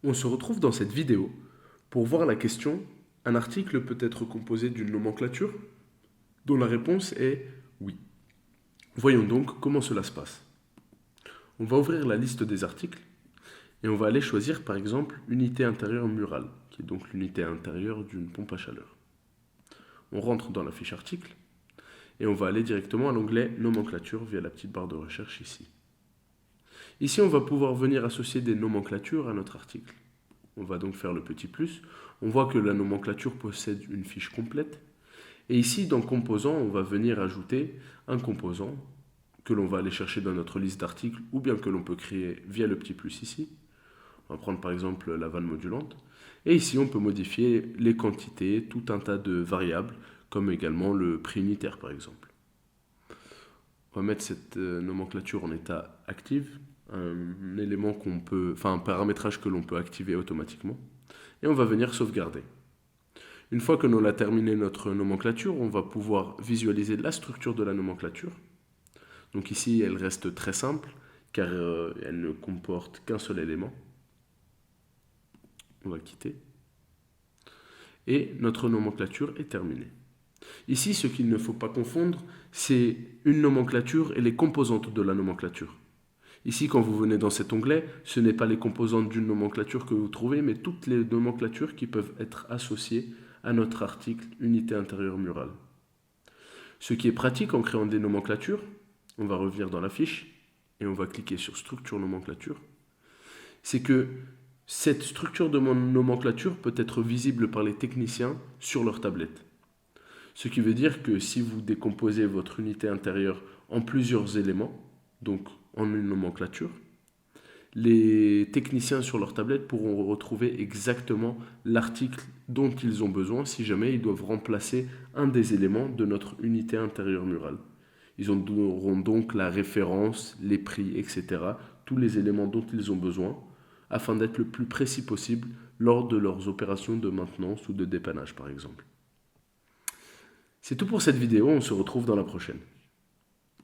On se retrouve dans cette vidéo pour voir la question: un article peut être composé d'une nomenclature? Dont la réponse est oui. Voyons donc comment cela se passe. On va ouvrir la liste des articles et on va aller choisir par exemple unité intérieure murale, qui est donc l'unité intérieure d'une pompe à chaleur. On rentre dans la fiche article et on va aller directement à l'onglet nomenclature via la petite barre de recherche ici. Ici, on va pouvoir venir associer des nomenclatures à notre article. On va donc faire le petit plus. On voit que la nomenclature possède une fiche complète. Et ici, dans composants, on va venir ajouter un composant que l'on va aller chercher dans notre liste d'articles ou bien que l'on peut créer via le petit plus ici. On va prendre par exemple la vanne modulante. Et ici, on peut modifier les quantités, tout un tas de variables, comme également le prix unitaire par exemple. On va mettre cette nomenclature en état active, un élément qu'on peut, enfin un paramétrage que l'on peut activer automatiquement. Et on va venir sauvegarder. Une fois que l'on a terminé notre nomenclature, on va pouvoir visualiser la structure de la nomenclature. Donc ici, elle reste très simple, car elle ne comporte qu'un seul élément. On va quitter. Et notre nomenclature est terminée. Ici, ce qu'il ne faut pas confondre, c'est une nomenclature et les composantes de la nomenclature. Ici, quand vous venez dans cet onglet, ce n'est pas les composantes d'une nomenclature que vous trouvez, mais toutes les nomenclatures qui peuvent être associées à notre article unité intérieure murale. Ce qui est pratique en créant des nomenclatures, on va revenir dans la fiche et on va cliquer sur structure nomenclature, c'est que cette structure de nomenclature peut être visible par les techniciens sur leur tablette. Ce qui veut dire que si vous décomposez votre unité intérieure en plusieurs éléments, donc en une nomenclature, les techniciens sur leur tablette pourront retrouver exactement l'article dont ils ont besoin si jamais ils doivent remplacer un des éléments de notre unité intérieure murale. Ils auront donc la référence, les prix, etc., tous les éléments dont ils ont besoin, afin d'être le plus précis possible lors de leurs opérations de maintenance ou de dépannage par exemple. C'est tout pour cette vidéo, on se retrouve dans la prochaine.